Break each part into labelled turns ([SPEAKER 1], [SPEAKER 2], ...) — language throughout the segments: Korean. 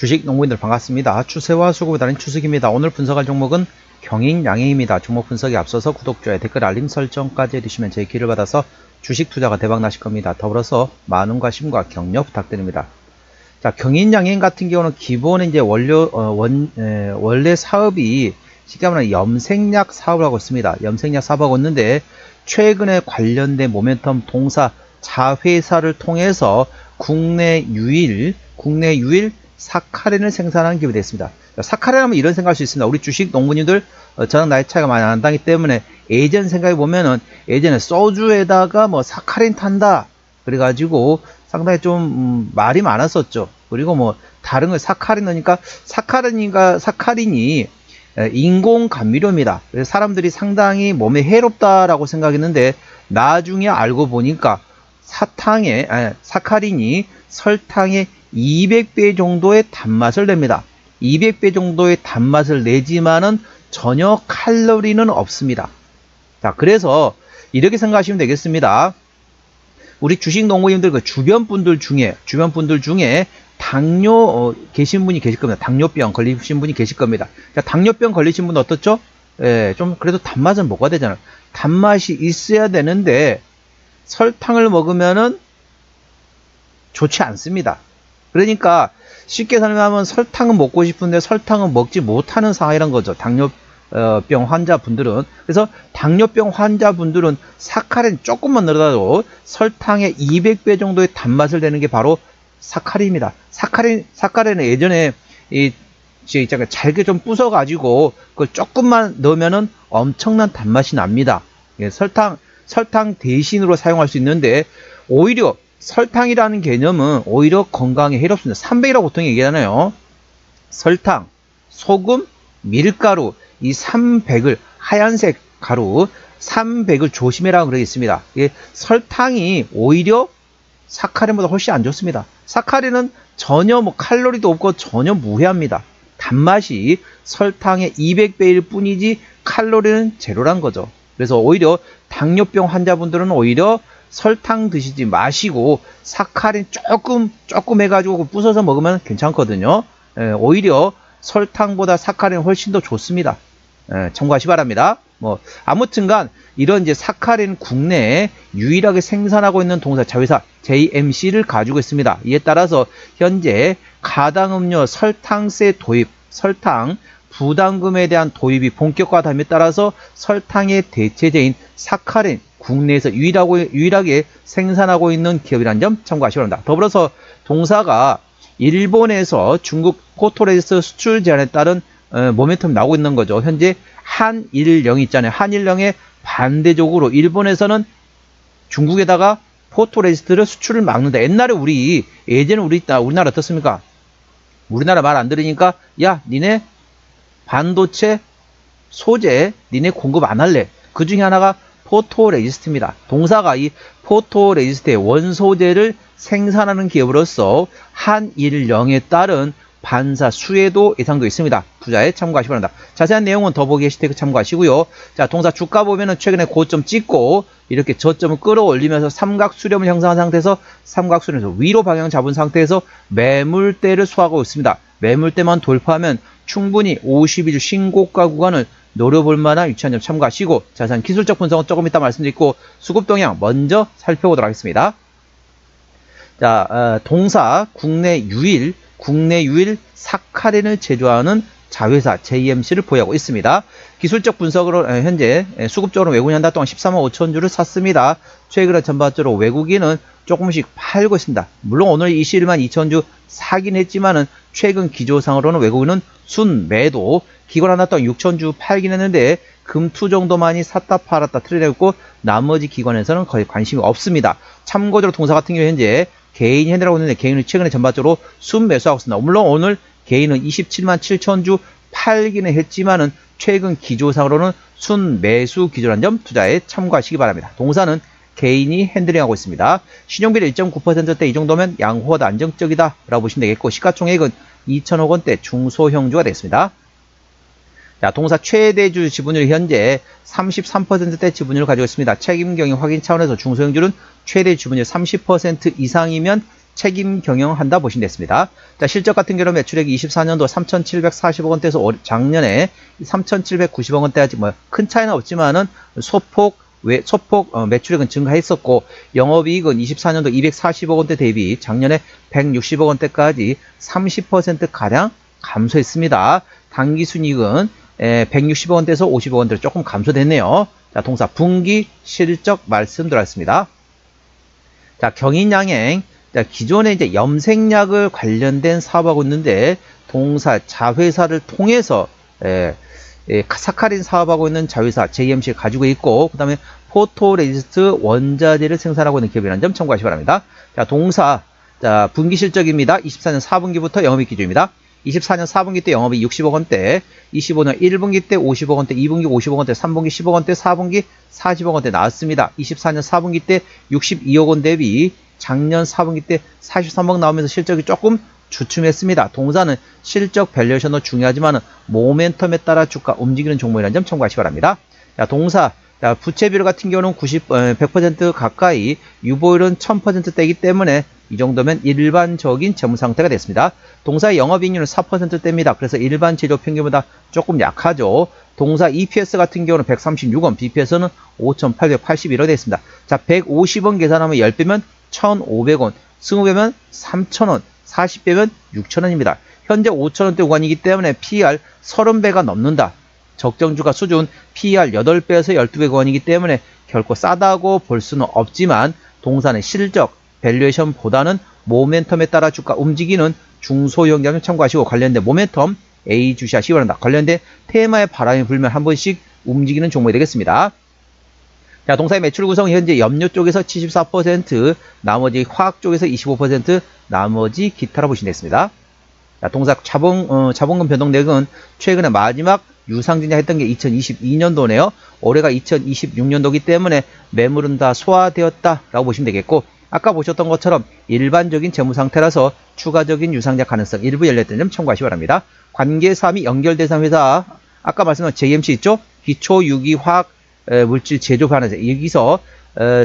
[SPEAKER 1] 주식 농부인들 반갑습니다. 추세와 수급에 따른 추석입니다. 오늘 분석할 종목은 경인양행입니다. 종목 분석에 앞서서 구독, 좋아요, 댓글, 알림 설정까지 해주시면 제 기를 받아서 주식 투자가 대박 나실 겁니다. 더불어서 많은 관심과 격려 부탁드립니다. 자, 경인양행 같은 경우는 기본에 이제 원래 사업이 쉽게 말하면 염색약 사업을 하고 있습니다. 염색약 사업하고 있는데 최근에 관련된 모멘텀 동사 자회사를 통해서 국내 유일 사카린을 생산하는 기업이 됐습니다. 사카린 하면 이런 생각할 수 있습니다. 우리 주식 농부님들 저랑 나이 차이가 많이 안 나기 때문에 예전 생각해 보면은 예전에 소주에다가 뭐 사카린 탄다 그래가지고 상당히 좀 말이 많았었죠. 그리고 뭐 다른 거 사카린 넣으니까 사카린이 인공 감미료입니다. 그래서 사람들이 상당히 몸에 해롭다라고 생각했는데 나중에 알고 보니까 사카린이 설탕의 200배 정도의 단맛을 냅니다. 200배 정도의 단맛을 내지만은 전혀 칼로리는 없습니다. 자, 그래서 이렇게 생각하시면 되겠습니다. 우리 주식 농부님들 그 주변 분들 중에 당뇨 계신 분이 계실 겁니다. 당뇨병 걸리신 분이 계실 겁니다. 자, 당뇨병 걸리신 분은 어떻죠? 예, 좀 그래도 단맛은 먹어야 되잖아요. 단맛이 있어야 되는데 설탕을 먹으면은 좋지 않습니다. 그러니까 쉽게 설명하면 설탕은 먹고 싶은데 설탕은 먹지 못하는 상황이란 거죠. 당뇨병 환자분들은. 그래서 당뇨병 환자분들은 사카린 조금만 넣어도 설탕의 200배 정도의 단맛을 내는 게 바로 사카린입니다. 사카린은 예전에 잘게 좀 부숴가지고 그걸 조금만 넣으면은 엄청난 단맛이 납니다. 예, 설탕 대신으로 사용할 수 있는데 오히려 설탕이라는 개념은 오히려 건강에 해롭습니다. 300이라고 보통 얘기하잖아요. 설탕, 소금, 밀가루 이 300을 하얀색 가루 300을 조심해라 그러겠습니다. 설탕이 오히려 사카린보다 훨씬 안 좋습니다. 사카린은 전혀 뭐 칼로리도 없고 전혀 무해합니다. 단맛이 설탕의 200배일 뿐이지 칼로리는 제로란 거죠. 그래서 오히려 당뇨병 환자분들은 오히려 설탕 드시지 마시고 사카린 조금 해가지고 부숴서 먹으면 괜찮거든요. 오히려 설탕보다 사카린은 훨씬 더 좋습니다. 참고하시 바랍니다. 뭐 아무튼간 이런 이제 사카린 국내에 유일하게 생산하고 있는 동사 자회사 JMC를 가지고 있습니다. 이에 따라서 현재 가당음료 설탕세 도입, 설탕 부담금에 대한 도입이 본격화됨에 따라서 설탕의 대체제인 사카린 국내에서 유일하게 생산하고 있는 기업이라는 점 참고하시기 바랍니다. 더불어서 동사가 일본에서 중국 포토레지스트 수출 제한에 따른 모멘텀이 나오고 있는 거죠. 현재 한일령이 있잖아요. 한일령에 반대적으로 일본에서는 중국에다가 포토레지스트를 수출을 막는다. 예전에 우리나라 어떻습니까? 우리나라 말 안 들으니까 야 니네 반도체 소재 니네 공급 안 할래. 그 중에 하나가 포토레지스트입니다. 동사가 이 포토레지스트의 원소재를 생산하는 기업으로서 한일령에 따른 반사 수혜도 예상도 있습니다. 투자에 참고하시기 바랍니다. 자세한 내용은 더보기 해시태그 참고하시고요. 자, 동사 주가 보면은 최근에 고점 찍고 이렇게 저점을 끌어올리면서 삼각 수렴을 형성한 상태에서 삼각 수렴에서 위로 방향 잡은 상태에서 매물대를 수하고 있습니다. 매물대만 돌파하면 충분히 50일 신고가 구간을 노려볼 만한 위치한 점 참고하시고 자세한 기술적 분석은 조금 이따 말씀드리고 수급 동향 먼저 살펴보도록 하겠습니다. 자, 동사 국내 유일 사카린을 제조하는 자회사 JMC를 보유하고 있습니다. 기술적 분석으로 현재 수급적으로 외국인이 한 달 동안 14만 5천 주를 샀습니다. 최근에 전반적으로 외국인은 조금씩 팔고 있습니다. 물론 오늘 21만 2천 주 사긴 했지만은 최근 기조상으로는 외국인은 순매도 기관 한 달 동안 6천 주 팔긴 했는데 금투 정도만이 샀다 팔았다 트레이드했고 나머지 기관에서는 거의 관심이 없습니다. 참고적으로 동사 같은 경우 현재 개인이 핸들하고 있는데 개인은 최근에 전반적으로 순매수하고 있습니다. 물론 오늘 개인은 27만 7천 주 팔기는 했지만은 최근 기조상으로는 순매수 기조라는 점 투자에 참고하시기 바랍니다. 동사는 개인이 핸들링하고 있습니다. 신용비율 1.9%대 이 정도면 양호하다 안정적이다 라고 보시면 되겠고 시가총액은 2천억 원대 중소형주가 됐습니다. 자, 동사 최대주 지분율 현재 33%대 지분율을 가지고 있습니다. 책임경영 확인 차원에서 중소형주는 최대 지분율 30% 이상이면 책임 경영한다 보시면 됐습니다. 자, 실적 같은 경우는 매출액이 24년도 3,740억 원대에서 작년에 3,790억 원대까지 뭐 큰 차이는 없지만은 소폭 매출액은 증가했었고, 영업이익은 24년도 240억 원대 대비 작년에 160억 원대까지 30%가량 감소했습니다. 당기순이익은 160억 원대에서 50억 원대로 조금 감소됐네요. 자, 동사 분기 실적 말씀 들어갔습니다. 자, 경인양행. 자, 기존에 이제 염색약을 관련된 사업하고 있는데, 동사 자회사를 통해서 사카린 사업하고 있는 자회사 JMC를 가지고 있고, 그 다음에 포토레지스트 원자재를 생산하고 있는 기업이라는 점 참고하시기 바랍니다. 자, 동사. 자, 분기 실적입니다. 24년 4분기부터 영업이익 기준입니다. 24년 4분기 때 영업이 60억 원대, 25년 1분기 때 50억 원대, 2분기 50억 원대, 3분기 10억 원대, 4분기 40억 원대 나왔습니다. 24년 4분기 때 62억 원 대비 작년 4분기 때 43억 나오면서 실적이 조금 주춤했습니다. 동사는 실적 밸류에이션도 중요하지만 모멘텀에 따라 주가 움직이는 종목이라는 점 참고하시기 바랍니다. 자, 동사. 자, 부채 비율 같은 경우는 100% 가까이, 유보율은 1000%대이기 때문에 이 정도면 일반적인 재무 상태가 됐습니다. 동사의 영업이익률은 4%대입니다. 그래서 일반 재료 평균보다 조금 약하죠. 동사 EPS 같은 경우는 136원, BPS는 5,881원 됐습니다. 자, 150원 계산하면 10배면 1,500원, 20배면 3,000원, 40배면 6,000원입니다. 현재 5,000원대 구간이기 때문에 PER 30배가 넘는다. 적정주가 수준 PER 8배에서 12배 구간이기 때문에 결코 싸다고 볼 수는 없지만, 동사는 실적, 밸류에이션보다는 모멘텀에 따라 주가 움직이는 중소형량을 참고하시고, 관련된 모멘텀 A 주시하시기 바랍니다. 관련된 테마의 바람이 불면 한 번씩 움직이는 종목이 되겠습니다. 자, 동사의 매출 구성 현재 염료 쪽에서 74%, 나머지 화학 쪽에서 25%, 나머지 기타로 보시면 되겠습니다. 자, 동사 자본금 변동 내역은 최근에 마지막 유상증자 했던 게 2022년도네요. 올해가 2026년도이기 때문에 매물은 다 소화되었다라고 보시면 되겠고, 아까 보셨던 것처럼 일반적인 재무 상태라서 추가적인 유상증자 가능성 일부 열렸다는 점 참고하시기 바랍니다. 관계사 및 연결대상 회사, 아까 말씀드린 JMC 있죠? 기초유기화학 물질 제조 반응사, 여기서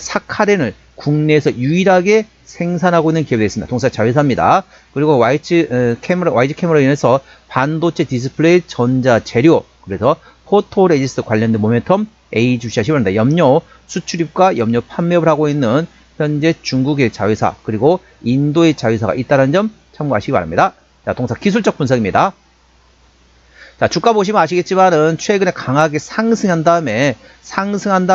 [SPEAKER 1] 사카린을 국내에서 유일하게 생산하고 있는 기업이 되겠습니다. 동사 자회사입니다. 그리고 YG 캐머로 인해서 반도체 디스플레이 전자 재료, 그래서 포토레지스트 관련된 모멘텀 A 주시하시기 바랍니다. 염료 수출입과 염료 판매업을 하고 있는 현재 중국의 자회사, 그리고 인도의 자회사가 있다는 점 참고하시기 바랍니다. 자, 동사 기술적 분석입니다. 자, 주가 보시면 아시겠지만은 최근에 강하게 상승한 다음에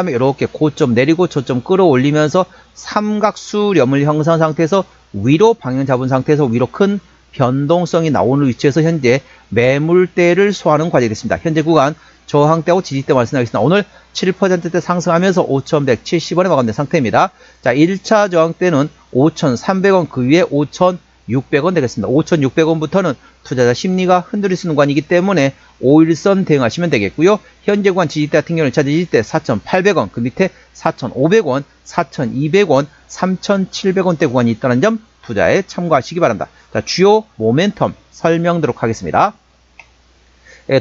[SPEAKER 1] 이렇게 고점 내리고 저점 끌어올리면서 삼각수렴을 형성한 상태에서 위로 방향 잡은 상태에서 위로 큰 변동성이 나오는 위치에서 현재 매물대를 소화하는 과정이 됐습니다. 현재 구간 저항대하고 지지대 말씀드리겠습니다. 오늘 7%대 상승하면서 5,170원에 마감된 상태입니다. 자, 1차 저항대는 5,300원, 그 위에 5,600원 되겠습니다. 5,600원부터는 투자자 심리가 흔들릴 수 있는 구간이기 때문에 5일선 대응하시면 되겠고요. 현재 구간 지지대 같은 경우는 1차 지지대 4,800원, 그 밑에 4,500원, 4,200원, 3,700원대 구간이 있다는 점 투자에 참고하시기 바랍니다. 자, 주요 모멘텀 설명드리도록 하겠습니다.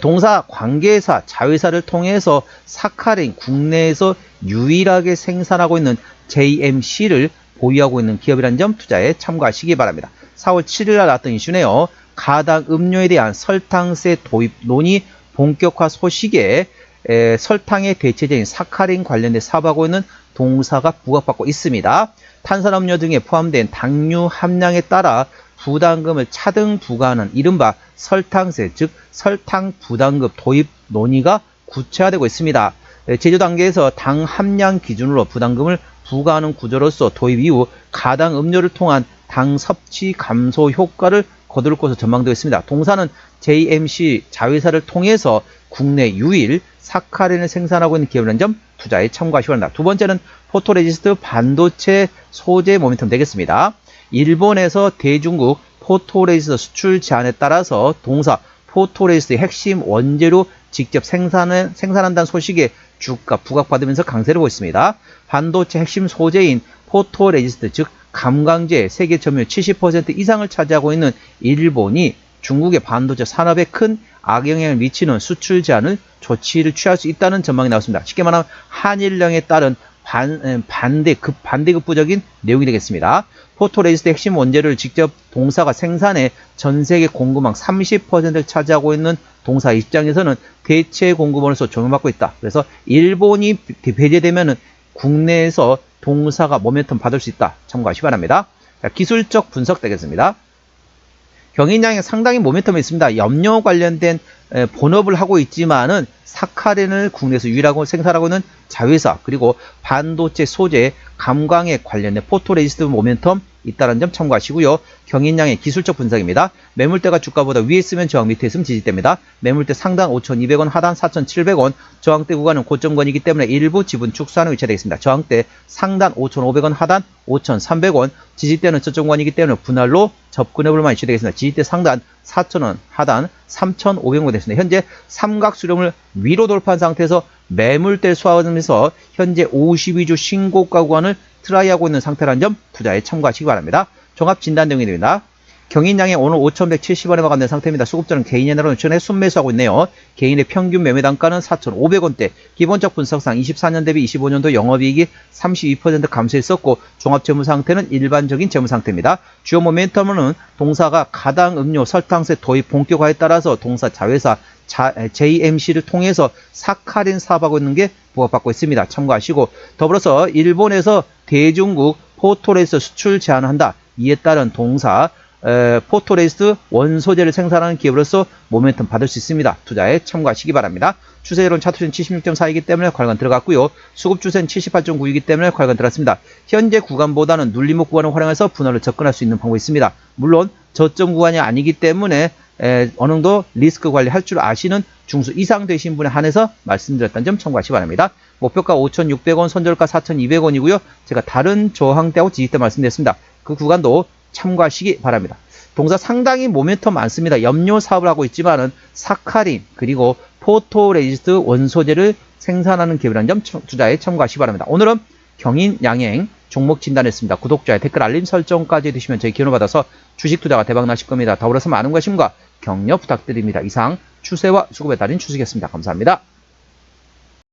[SPEAKER 1] 동사 관계사 자회사를 통해서 사카린 국내에서 유일하게 생산하고 있는 JMC를 보유하고 있는 기업이라는 점 투자에 참고하시기 바랍니다. 4월 7일 날 나왔던 이슈네요. 가당 음료에 대한 설탕세 도입 논의 본격화 소식에 설탕의 대체제인 사카린 관련된 사업하고 있는 동사가 부각받고 있습니다. 탄산음료 등에 포함된 당류 함량에 따라 부담금을 차등 부과하는 이른바 설탕세, 즉 설탕 부담금 도입 논의가 구체화되고 있습니다. 제조 단계에서 당 함량 기준으로 부담금을 부과하는 구조로서 도입 이후 가당 음료를 통한 당 섭취 감소 효과를 거둘 것으로 전망되어 있습니다. 동사는 JMC 자회사를 통해서 국내 유일 사카린을 생산하고 있는 기업이라는 점 투자에 참고하시기 바랍니다. 두 번째는 포토레지스트 반도체 소재 모멘텀 되겠습니다. 일본에서 대중국 포토레지스트 수출 제한에 따라서 동사 포토레지스트의 핵심 원재료 직접 생산한다는 소식에 주가 부각받으면서 강세를 보고 있습니다. 반도체 핵심 소재인 포토레지스트, 즉 감광재 세계 점유율 70% 이상을 차지하고 있는 일본이 중국의 반도체 산업에 큰 악영향을 미치는 수출 제한을 조치를 취할 수 있다는 전망이 나왔습니다. 쉽게 말하면 한일령에 따른 반대급부적인 내용이 되겠습니다. 포토레지스트 핵심 원재료를 직접 동사가 생산해 전 세계 공급망 30%를 차지하고 있는 동사 입장에서는 대체 공급원으로서 적용받고 있다. 그래서 일본이 배제되면은 국내에서 동사가 모멘텀 받을 수 있다. 참고하시기 바랍니다. 자, 기술적 분석 되겠습니다. 경인양에 상당히 모멘텀이 있습니다. 염료 관련된 본업을 하고 있지만은 사카린을 국내에서 유일하고 생산하고 있는 자회사, 그리고 반도체 소재, 감광에 관련된 포토레지스트 모멘텀 있다는 점 참고하시고요. 경인양의 기술적 분석입니다. 매물대가 주가보다 위에 있으면 저항, 밑에 있으면 지지대입니다. 매물대 상단 5,200원, 하단 4,700원, 저항대 구간은 고점권이기 때문에 일부 지분 축소하는 위치가 되겠습니다. 저항대 상단 5,500원, 하단 5,300원, 지지대는 저점권이기 때문에 분할로 접근해볼 만한 위치 되겠습니다. 지지대 상단 4,000원, 하단 3,500원 되겠습니다. 현재 삼각 수렴을 위로 돌파한 상태에서 매물대를 소화하면서 현재 52주 신고가 구간을 트라이하고 있는 상태라는 점 투자에 참고하시기 바랍니다. 종합 진단 내용이 됩니다. 경인양의 오늘 5,170원에 마감된 상태입니다. 수급자는 개인의 나로 전에 순매수하고 있네요. 개인의 평균 매매 단가는 4,500원대. 기본적 분석상 24년 대비 25년도 영업이익이 32% 감소했었고 종합 재무 상태는 일반적인 재무 상태입니다. 주요 모멘텀은 동사가 가당 음료 설탕세 도입 본격화에 따라서 동사 자회사 JMC를 통해서 사카린 사업하고 있는 게 부각받고 있습니다. 참고하시고, 더불어서 일본에서 대중국 포토레지스트 수출 제한을 한다. 이에 따른 동사 포토레지스트 원소재를 생산하는 기업으로서 모멘텀 받을 수 있습니다. 투자에 참고하시기 바랍니다. 추세율은 차트는 76.4이기 때문에 괄관 들어갔고요. 수급 추세는 78.9이기 때문에 괄관 들어갔습니다. 현재 구간보다는 눌림목 구간을 활용해서 분할로 접근할 수 있는 방법이 있습니다. 물론 저점 구간이 아니기 때문에 어느 정도 리스크 관리할 줄 아시는 중수 이상 되신 분에 한해서 말씀드렸다는 점 참고하시기 바랍니다. 목표가 5,600원, 손절가 4,200원이고요. 제가 다른 저항대하고 지지대 말씀드렸습니다. 그 구간도 참고하시기 바랍니다. 동사 상당히 모멘텀 많습니다. 염료 사업을 하고 있지만은 사카린 그리고 포토레지스트 원소재를 생산하는 기업이라는 점 투자에 참고하시기 바랍니다. 오늘은 경인양행 종목 진단했습니다. 구독자의 댓글 알림 설정까지 해주시면 저희 기원을 받아서 주식 투자가 대박 나실 겁니다. 더불어서 많은 관심과 격려 부탁드립니다. 이상 추세와 수급에 따른 추세였습니다. 감사합니다.